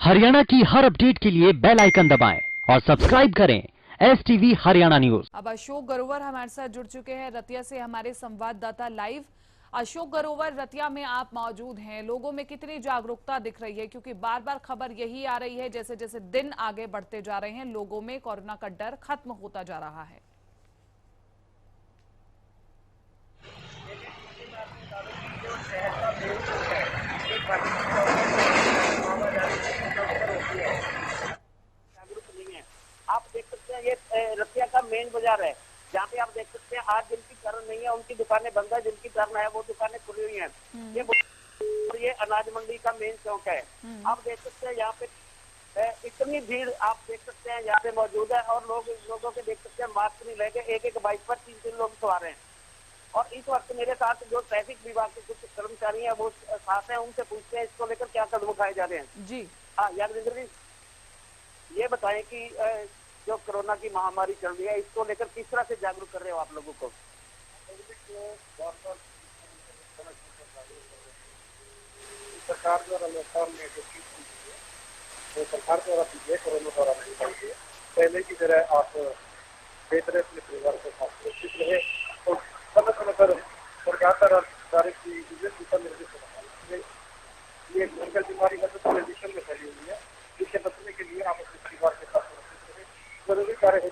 हरियाणा की हर अपडेट के लिए बेल आइकन दबाएं और सब्सक्राइब करें STV हरियाणा न्यूज। अब अशोक गरोवर हमारे साथ जुड़ चुके हैं रतिया से, हमारे संवाददाता लाइव। अशोक गरोवर, रतिया में आप मौजूद हैं, लोगों में कितनी जागरूकता दिख रही है? क्योंकि बार बार खबर यही आ रही है, जैसे जैसे दिन आगे बढ़ते जा रहे हैं लोगों में कोरोना का डर खत्म होता जा रहा है। जागरूक नहीं है। आप देख सकते हैं ये रतिया का मेन बाजार है, जहाँ पे आप देख सकते हैं आज जिनकी टर्न नहीं है उनकी दुकानें बंद है, जिनकी टर्न है वो दुकानें खुली हुई हैं। ये अनाज मंडी का मेन चौक है। आप देख सकते हैं यहाँ पे इतनी भीड़ आप देख सकते हैं यहाँ पे मौजूद है, और लोगों के देख सकते हैं मास्क नहीं लेके एक एक बाइक पर 3-3 लोग सवार हैं। और इस वक्त मेरे साथ जो ट्रैफिक विभाग के कुछ कर्मचारी हैं वो साथ हैं, उनसे पूछते हैं इसको लेकर क्या कदम उठाए जा रहे हैं। जी हाँ यादविंदर जी, ये बताएं कि जो कोरोना की महामारी चल रही है इसको लेकर किस तरह से जागरूक कर रहे हो आप लोगों को? सरकार द्वारा लॉकडाउन में जो चीज तो सरकार द्वारा दीजिए, कोरोना द्वारा नहीं पाइए। पहले की तरह आप बेहतर अपने परिवार के साथ सुरक्षित रहे और समय समय पर सरकार द्वारा जारी की दिशा निर्देश ये जंगल बीमारी का तो पूरे विश्व में फैली हुई है, जिससे बचने के लिए आप अपने परिवार के साथ सुरक्षित रहे। जरूरी कार्य है।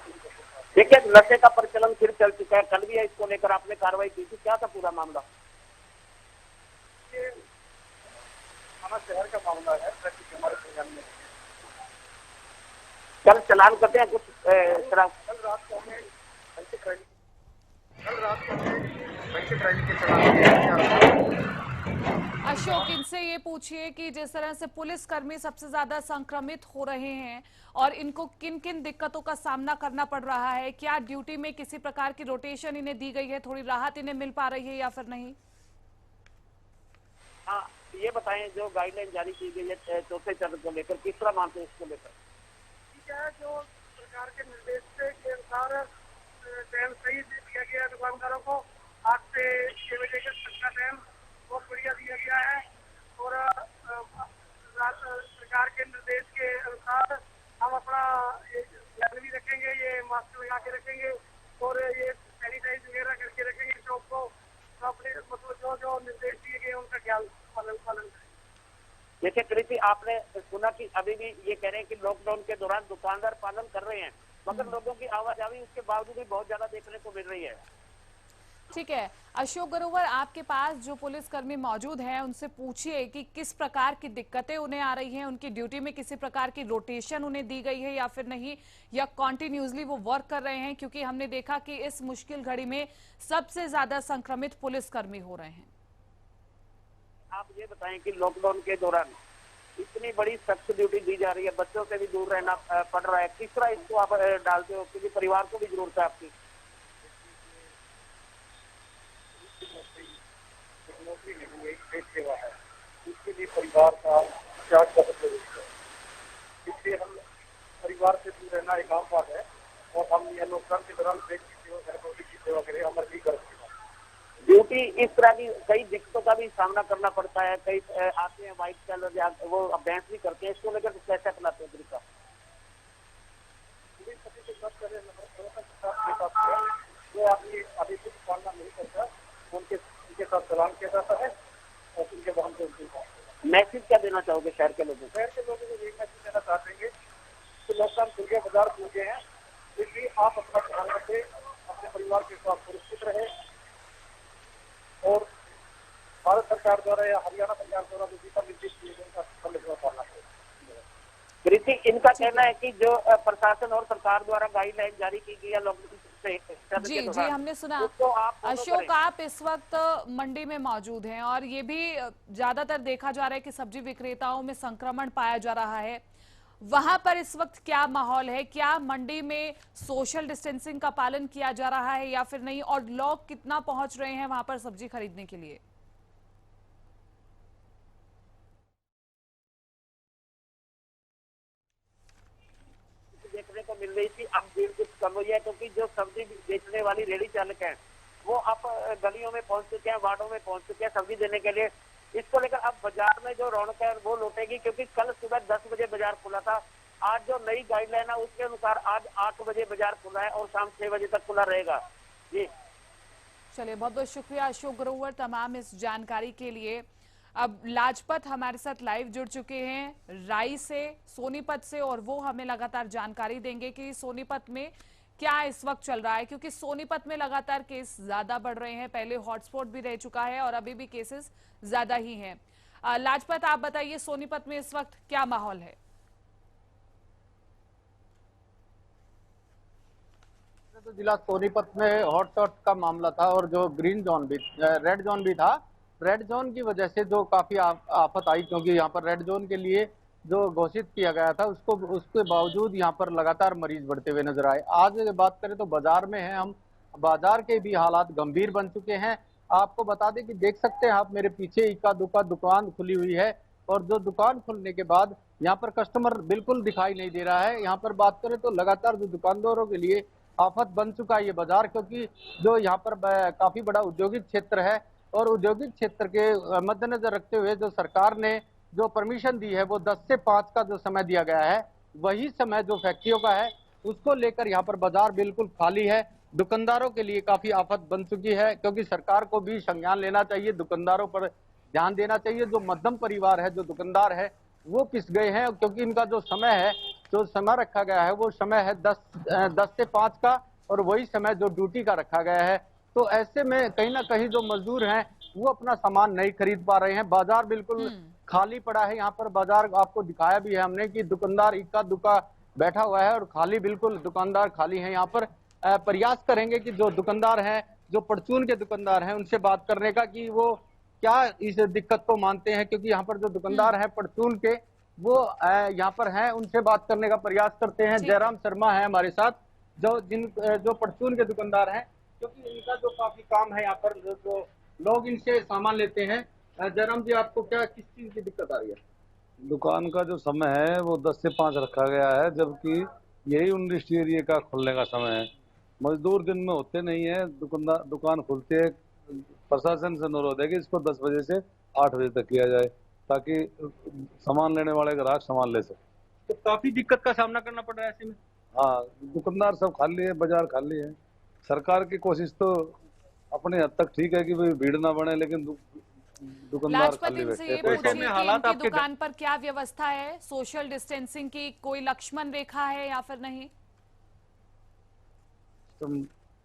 देखिए नशे का प्रचलन फिर चल चुका है, कल भी इसको लेकर आपने कार्रवाई की थी, क्या था पूरा मामला? ये थाना शहर का मामला है, हमारे संज्ञान में कल चलान करते हैं कुछ शराब। कल रात को हमें बैंकिंग रैली के चलान। अशोक, इनसे ये पूछिए कि जिस तरह से पुलिसकर्मी सबसे ज्यादा संक्रमित हो रहे हैं और इनको किन किन दिक्कतों का सामना करना पड़ रहा है, क्या ड्यूटी में किसी प्रकार की रोटेशन इन्हें दी गई है, थोड़ी राहत इन्हें मिल पा रही है या फिर नहीं? हाँ ये बताएं, जो गाइडलाइन जारी की गई है चौथे चरण को लेकर किस तरह मानते हैं इसको लेकर? ठीक है, जो सरकार के निर्देश के अनुसार टाइम सही दिया गया है दुकानदारों को। 8 से 6 बजे का सबका टाइम बहुत बढ़िया दिया गया है, और सरकार के निर्देश के अनुसार हम अपना ध्यान भी रखेंगे, ये मास्क लगा के रखेंगे और ये सैनिटाइज वगैरह करके रखेंगे शॉप को। तो अपने मतलब जो निर्देश दिए गए उनका ख्याल पालन करें। जैसे कृति आपने सुना कि अभी भी ये कह रहे हैं कि लॉकडाउन के दौरान दुकानदार पालन कर रहे हैं, मगर लोगों की आवाजाही उसके बावजूद भी बहुत ज्यादा देखने को मिल रही है। ठीक है अशोक गरोवर, आपके पास जो पुलिसकर्मी मौजूद हैं उनसे पूछिए कि किस प्रकार की दिक्कतें उन्हें आ रही हैं, उनकी ड्यूटी में किसी प्रकार की रोटेशन उन्हें दी गई है या फिर नहीं, या कॉन्टिन्यूसली वो वर्क कर रहे हैं, क्योंकि हमने देखा कि इस मुश्किल घड़ी में सबसे ज्यादा संक्रमित पुलिसकर्मी हो रहे हैं। आप ये बताएं कि लॉकडाउन के दौरान इतनी बड़ी सख्त ड्यूटी दी जा रही है, बच्चों से भी दूर रहना पड़ रहा है, किस तरह इसको आप डालते हो, क्योंकि परिवार को भी जरूरत है आपकी? नौकरी नहीं है, एक देश सेवा है, इसके लिए परिवार का त्याग बहुत जरूरी है। इसलिए हम परिवार से दूर रहना एक आम बात है, और हम यह लॉकडाउन के दौरान देश की सेवा करें, नौकरी की सेवा करें, अमर भी कर सकते। ड्यूटी इस तरह की कई दिक्कतों का भी सामना करना पड़ता है, कई आते हैं व्हाइट कलर या वो अभ्यास भी करते हैं, इसको लेकर कैसे अपनाते हैं तरीका? जो आदमी अभी कुछ पालना नहीं करता उनके साथ चलान किया जाता है और उनके वाहन को मैसेज क्या देना चाहोगे शहर के लोगों को? शहर के लोगों को यही मैसेज देना चाहेंगे कि लॉकडाउन खुल गया, बाजार खुल गए हैं, इसलिए आप अपना ध्यान रखें, अपने परिवार के साथ सुरक्षित रहे, और भारत सरकार द्वारा या हरियाणा सरकार द्वारा जो दिशा निर्देश दिए गए उनका समय पालना करें। कृति, इनका कहना है कि जो प्रशासन और सरकार द्वारा गाइडलाइन जारी की गई है लॉकडाउन जी जी हमने सुना। अशोक, आप इस वक्त मंडी में मौजूद हैं और ये भी ज्यादातर देखा जा रहा है कि सब्जी विक्रेताओं में संक्रमण पाया जा रहा है, वहां पर इस वक्त क्या माहौल है? क्या मंडी में सोशल डिस्टेंसिंग का पालन किया जा रहा है या फिर नहीं, और लोग कितना पहुंच रहे हैं वहां पर सब्जी खरीदने के लिए? देखने को मिल रही थी, अब भीड़ कुछ कम हुई है, क्योंकि जो सब्जी बेचने वाली रेडी चालक हैं वो अब गलियों में पहुंच चुके हैं, वार्डों में पहुंच चुके हैं सब्जी देने के लिए। इसको लेकर अब बाजार में जो रौनक है वो लौटेगी, क्योंकि कल सुबह 10 बजे बाजार खुला था। आज जो नई गाइडलाइन है उसके अनुसार आज 8 बजे बाजार खुला है और शाम 6 बजे तक खुला रहेगा। जी चलिए, बहुत बहुत शुक्रिया अशोक ग्रोवर तमाम इस जानकारी के लिए। अब लाजपत हमारे साथ लाइव जुड़ चुके हैं राई से, सोनीपत से, और वो हमें लगातार जानकारी देंगे कि सोनीपत में क्या इस वक्त चल रहा है, क्योंकि सोनीपत में लगातार केस ज्यादा बढ़ रहे हैं। पहले हॉटस्पॉट भी रह चुका है और अभी भी केसेस ज्यादा ही हैं। लाजपत, आप बताइए सोनीपत में इस वक्त क्या माहौल है? तो जिला सोनीपत में हॉटस्पॉट का मामला था और जो ग्रीन जोन भी, रेड जोन भी था। रेड जोन की वजह से जो काफी आफत आई, क्योंकि यहाँ पर रेड जोन के लिए जो घोषित किया गया था उसके बावजूद यहाँ पर लगातार मरीज बढ़ते हुए नजर आए। आज बात करें तो बाजार में हैं हम, बाजार के भी हालात गंभीर बन चुके हैं। आपको बता दें कि देख सकते हैं आप मेरे पीछे इक्का दुक्का दुकान खुली हुई है और जो दुकान खुलने के बाद यहाँ पर कस्टमर बिल्कुल दिखाई नहीं दे रहा है। यहाँ पर बात करें तो लगातार जो दुकानदारों के लिए आफत बन चुका है ये बाजार, क्योंकि जो यहाँ पर काफी बड़ा औद्योगिक क्षेत्र है और औद्योगिक क्षेत्र के मद्देनजर रखते हुए जो सरकार ने जो परमिशन दी है वो 10 से 5 का जो समय दिया गया है, वही समय जो फैक्ट्रियों का है उसको लेकर यहाँ पर बाजार बिल्कुल खाली है। दुकानदारों के लिए काफी आफत बन चुकी है, क्योंकि सरकार को भी संज्ञान लेना चाहिए, दुकानदारों पर ध्यान देना चाहिए। जो मध्यम परिवार है, जो दुकानदार है, वो पिस गए हैं, क्योंकि इनका जो समय है, जो समय रखा गया है वो समय है 10 से 5 का, और वही समय जो ड्यूटी का रखा गया है। तो ऐसे में कहीं ना कहीं जो मजदूर हैं वो अपना सामान नहीं खरीद पा रहे हैं। बाजार बिल्कुल खाली पड़ा है। यहाँ पर बाजार आपको दिखाया भी है हमने कि दुकानदार इक्का दुक्का बैठा हुआ है और खाली, बिल्कुल दुकानदार खाली है। यहाँ पर प्रयास करेंगे कि जो दुकानदार हैं, जो परचून के दुकानदार हैं, उनसे बात करने का कि वो क्या इस दिक्कत को मानते हैं, क्योंकि यहाँ पर जो दुकानदार हैं परचून के, वो यहाँ पर हैं, उनसे बात करने का प्रयास करते हैं। जयराम शर्मा है हमारे साथ, जो परचून के दुकानदार हैं, क्योंकि इनका जो काफी काम है यहाँ पर, जो लोग इनसे सामान लेते हैं। जयराम जी, आपको क्या किस चीज की दिक्कत आ रही है? दुकान का जो समय है वो 10 से 5 रखा गया है, जबकि यही इंडस्ट्री एरिया का खुलने का समय है। मजदूर दिन में होते नहीं है, दुकान खुलती है। प्रशासन से अनुरोध है कि इसको 10 बजे से 8 बजे तक किया जाए, ताकि सामान लेने वाले ग्राहक सामान ले सके। तो काफी दिक्कत का सामना करना पड़ रहा है ऐसे में। हाँ, दुकानदार सब खाली है, बाजार खाली है। सरकार की कोशिश तो अपने हद तक ठीक है कि भाई भीड़ ना बने, लेकिन दुकानदार खाली बैठे हैं। दुकान पर क्या व्यवस्था है? सोशल डिस्टेंसिंग की कोई लक्ष्मण रेखा है या फिर नहीं? तुम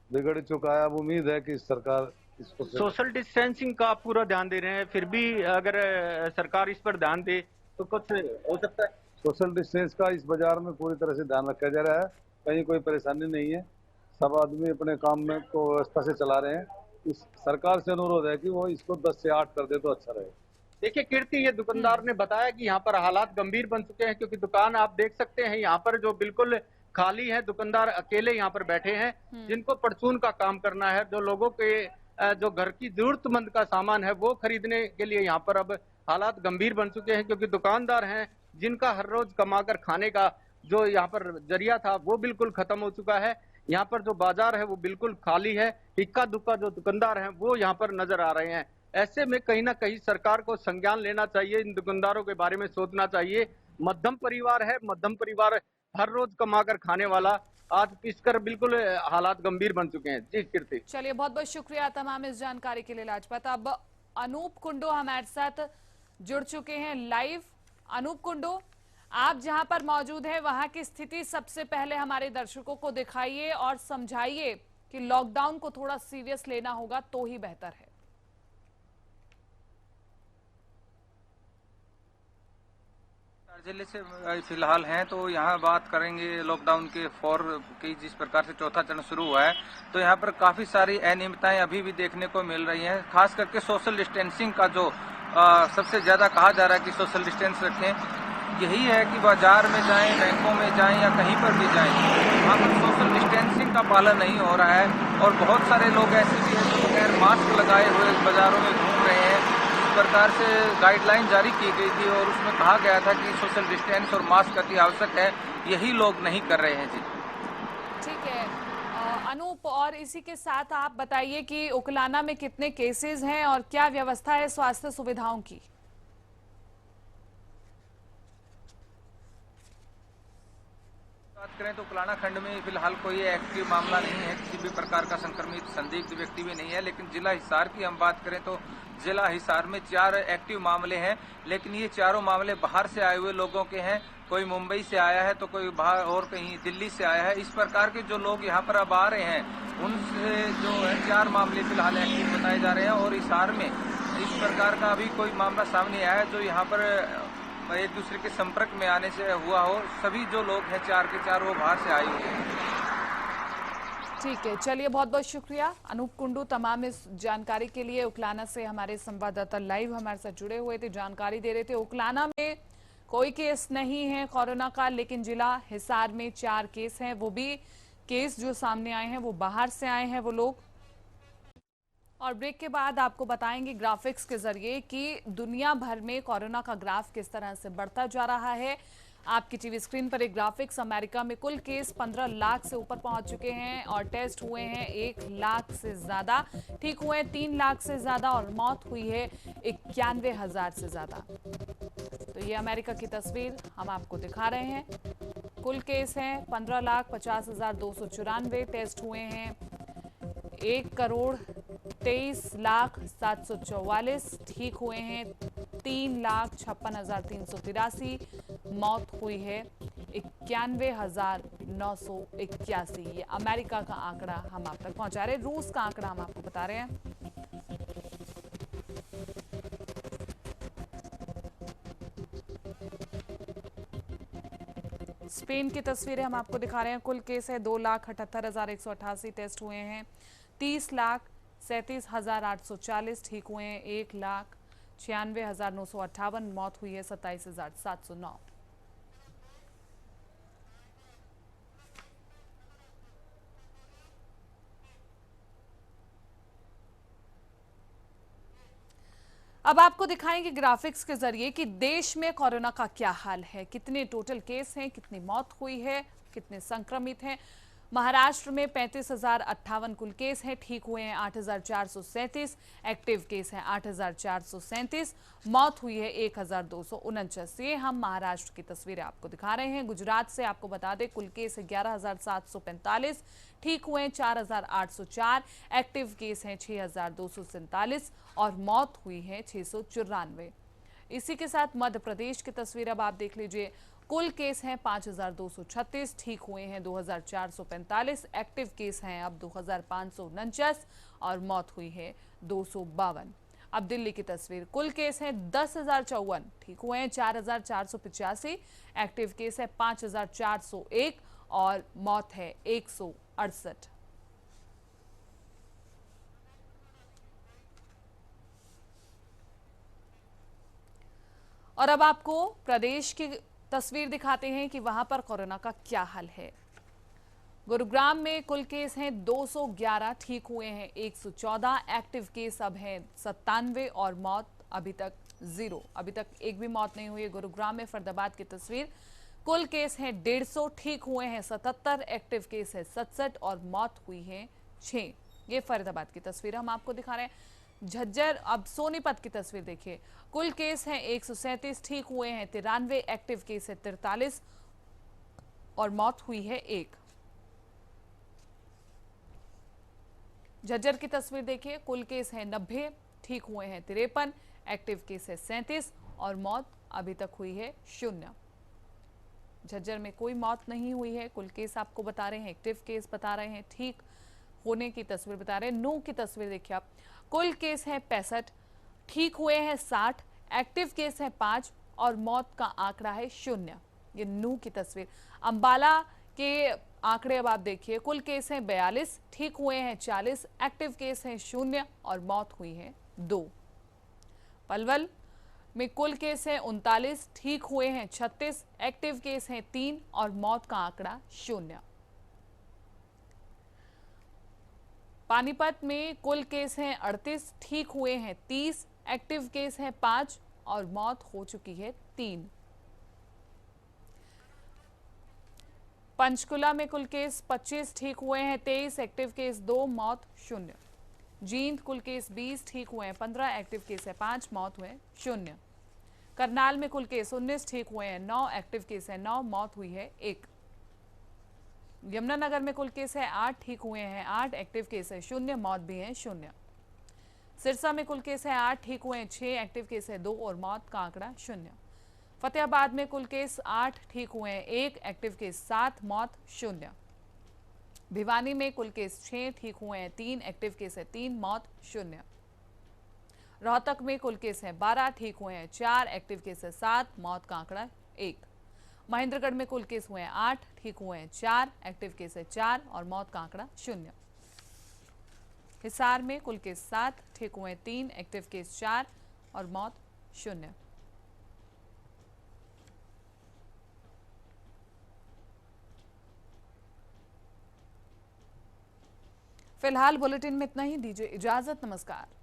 बिगड़ चुका है। अब उम्मीद है कि सरकार इसको सोशल डिस्टेंसिंग का पूरा ध्यान दे रहे हैं, फिर भी अगर सरकार इस पर ध्यान दे तो कुछ हो सकता है। सोशल डिस्टेंस का इस बाजार में पूरी तरह से ध्यान रखा जा रहा है, कहीं कोई परेशानी नहीं है। सब आदमी अपने काम में को व्यवस्था से चला रहे हैं। इस सरकार से अनुरोध है कि वो इसको 10 से 8 कर दे तो अच्छा रहे। देखिए कीर्ति, ये दुकानदार ने बताया कि यहाँ पर हालात गंभीर बन चुके हैं, क्योंकि दुकान आप देख सकते हैं यहाँ पर जो बिल्कुल खाली है। दुकानदार अकेले यहाँ पर बैठे हैं, जिनको परचून का काम करना है, जो लोगों के जो घर की जरूरतमंद का सामान है वो खरीदने के लिए यहाँ पर अब हालात गंभीर बन चुके हैं, क्योंकि दुकानदार हैं जिनका हर रोज कमाकर खाने का जो यहाँ पर जरिया था वो बिल्कुल खत्म हो चुका है। यहाँ पर जो बाजार है वो बिल्कुल खाली है। इक्का दुक्का जो दुकानदार हैं वो यहाँ पर नजर आ रहे हैं। ऐसे में कहीं ना कहीं सरकार को संज्ञान लेना चाहिए, इन दुकानदारों के बारे में सोचना चाहिए। मध्यम परिवार है, मध्यम परिवार हर रोज कमाकर खाने वाला आज पिसकर बिल्कुल हालात गंभीर बन चुके हैं। जी कीर्ति। चलिए, बहुत बहुत शुक्रिया तमाम इस जानकारी के लिए लाजपत। अब अनूप कुंडो हमारे साथ जुड़ चुके हैं लाइव। अनूप कुंडो, आप जहां पर मौजूद हैं वहां की स्थिति सबसे पहले हमारे दर्शकों को दिखाइए और समझाइए कि लॉकडाउन को थोड़ा सीरियस लेना होगा तो ही बेहतर है। जिले से फिलहाल हैं, तो यहाँ बात करेंगे लॉकडाउन के की जिस प्रकार से चौथा चरण शुरू हुआ है, तो यहाँ पर काफी सारी अनियमितताएं अभी भी देखने को मिल रही हैं। खास करके सोशल डिस्टेंसिंग का जो सबसे ज्यादा कहा जा रहा है कि सोशल डिस्टेंस रखें। यही है कि बाजार में जाएं, बैंकों में जाएं या कहीं पर भी जाएं, वहाँ पर सोशल डिस्टेंसिंग का पालन नहीं हो रहा है और बहुत सारे लोग ऐसे भी हैं जो बगैर मास्क लगाए हुए बाजारों में घूम रहे हैं। इस प्रकार से गाइडलाइन जारी की गई थी और उसमें कहा गया था कि सोशल डिस्टेंस और मास्क अति आवश्यक है, यही लोग नहीं कर रहे हैं। जी ठीक है अनूप, और इसी के साथ आप बताइए कि उकलाना में कितने केसेस हैं और क्या व्यवस्था है स्वास्थ्य सुविधाओं की? बात करें तो उकलाना खंड में फिलहाल कोई एक्टिव मामला नहीं है, किसी भी प्रकार का संक्रमित संदिग्ध व्यक्ति भी नहीं है। लेकिन जिला हिसार की हम बात करें तो जिला हिसार में 4 एक्टिव मामले हैं, लेकिन ये चारों मामले बाहर से आए हुए लोगों के हैं। कोई मुंबई से आया है तो कोई बाहर और कहीं दिल्ली से आया है। इस प्रकार के जो लोग यहाँ पर अब आ रहे हैं उनसे जो है 4 मामले फिलहाल एक्टिव बताए जा रहे हैं। और हिसार में इस प्रकार का अभी कोई मामला सामने आया है जो यहाँ पर एक दूसरे के संपर्क में आने से हुआ हो। सभी जो लोग हैं 4 के 4 वो बाहर से आए हुए हैं। ठीक है, चलिए बहुत बहुत शुक्रिया अनूप कुंडू तमाम इस जानकारी के लिए। उकलाना से हमारे संवाददाता लाइव हमारे साथ जुड़े हुए थे, जानकारी दे रहे थे। उकलाना में कोई केस नहीं है कोरोना का, लेकिन जिला हिसार में 4 केस हैं। वो भी केस जो सामने आए हैं वो बाहर से आए हैं वो लोग। और ब्रेक के बाद आपको बताएंगे ग्राफिक्स के जरिए कि दुनिया भर में कोरोना का ग्राफ किस तरह से बढ़ता जा रहा है। आपकी टीवी स्क्रीन पर एक ग्राफिक्स। अमेरिका में कुल केस 15 लाख से ऊपर पहुंच चुके हैं और टेस्ट हुए हैं 1 लाख से ज्यादा, ठीक हुए हैं 3 लाख से ज्यादा और मौत हुई है 91,000 से ज्यादा। तो ये अमेरिका की तस्वीर हम आपको दिखा रहे हैं। कुल केस हैं 15,50,294, टेस्ट हुए हैं 1,23,07,44, ठीक हुए हैं 3,56,383, मौत हुई है 91,981। ये अमेरिका का आंकड़ा हम आप तक पहुंचा रहे हैं। रूस का आंकड़ा हम आपको बता रहे हैं। स्पेन की तस्वीरें हम आपको दिखा रहे हैं। कुल केस है 2,78,188, टेस्ट हुए हैं 30,37,840, ठीक हुए हैं 1,96,958, मौत हुई है 27,709। अब आपको दिखाएंगे ग्राफिक्स के जरिए कि देश में कोरोना का क्या हाल है, कितने टोटल केस हैं, कितनी मौत हुई है, कितने संक्रमित हैं। महाराष्ट्र में 35,058 कुल केस हैं, ठीक हुए हैं 8,437, एक्टिव केस हैं 8,437, मौत हुई है 1,249। ये हम महाराष्ट्र की तस्वीरें आपको दिखा रहे हैं। गुजरात से आपको बता दें कुल केस है 11,745, ठीक हुए हैं 4,804, एक्टिव केस हैं 6,247 और मौत हुई है 694। इसी के साथ मध्य प्रदेश की तस्वीर अब आप देख लीजिए। कुल केस हैं 5,236, ठीक हुए हैं 2,445, एक्टिव केस हैं अब 2,549 और मौत हुई है 252। अब दिल्ली की तस्वीर। कुल केस हैं 10,054, ठीक हुए हैं 4,485, एक्टिव केस है 5,401 और मौत है 168। और अब आपको प्रदेश की तस्वीर दिखाते हैं कि वहां पर कोरोना का क्या हाल है। गुरुग्राम में कुल केस हैं 211, ठीक हुए हैं 114, एक्टिव केस अब हैं 97 और मौत अभी तक 0। अभी तक एक भी मौत नहीं हुई है गुरुग्राम में। फरीदाबाद की तस्वीर। कुल केस हैं 150, ठीक हुए हैं 77, एक्टिव केस है 67 और मौत हुई है 6। ये फरीदाबाद की तस्वीर हम आपको दिखा रहे हैं। झज्जर, अब सोनीपत की तस्वीर देखिए। कुल केस हैं 137, ठीक हुए हैं 93, एक्टिव केस है 43 और मौत हुई है 1। झज्जर की तस्वीर देखिए। कुल केस हैं 90, ठीक हुए हैं 53, एक्टिव केस है 37 और मौत अभी तक हुई है 0। झज्जर में कोई मौत नहीं हुई है। कुल केस आपको बता रहे हैं, एक्टिव केस बता रहे हैं, ठीक होने की तस्वीर बता रहे हैं। नू की तस्वीर देखिए आप। कुल केस है 65, ठीक हुए हैं 60, एक्टिव केस है 5 और मौत का आंकड़ा है 0। ये नू की तस्वीर। अंबाला के आंकड़े अब आप देखिए। कुल केस हैं 42, ठीक हुए हैं 40, एक्टिव केस है 0 और मौत हुई है 2। पलवल में कुल केस है 39, ठीक हुए हैं 36, एक्टिव केस है 3 और मौत का आंकड़ा 0। पानीपत में कुल केस हैं 38, ठीक हुए हैं 30, एक्टिव केस है 5 और मौत हो चुकी है 3। पंचकुला में कुल केस 25 ठीक हुए हैं, 23 एक्टिव केस, 2 मौत, 0। जींद कुल केस 20 ठीक हुए हैं, 15 एक्टिव केस है, 5 मौत हुए, 0। करनाल में कुल केस 19 ठीक हुए हैं, 9 एक्टिव केस है, 9 मौत हुई है, 1। यमुनानगर में कुल केस है 8 ठीक हुए हैं, 8 एक्टिव केस है, 0 मौत भी है, 0। सिरसा में कुल केस है 8 ठीक हुए हैं, 6 एक्टिव केस है, 2 और मौत का आंकड़ा 0। फतेहाबाद में कुल केस 8 ठीक हुए हैं, 1 एक्टिव केस, 7 मौत, 0। भिवानी में कुल केस 6 ठीक हुए हैं, 3 एक्टिव केस है, 3 मौत, 0। रोहतक में कुल केस है 12 ठीक हुए हैं, 4 एक्टिव केस है, 7 मौत का आंकड़ा 1। महेंद्रगढ़ में कुल केस हुए हैं 8 ठीक हुए हैं, 4 एक्टिव केस है, 4 और मौत का आंकड़ा 0। हिसार में कुल केस 7 ठीक हुए हैं, 3 एक्टिव केस, 4 और मौत 0। फिलहाल बुलेटिन में इतना ही। दीजिए इजाजत, नमस्कार।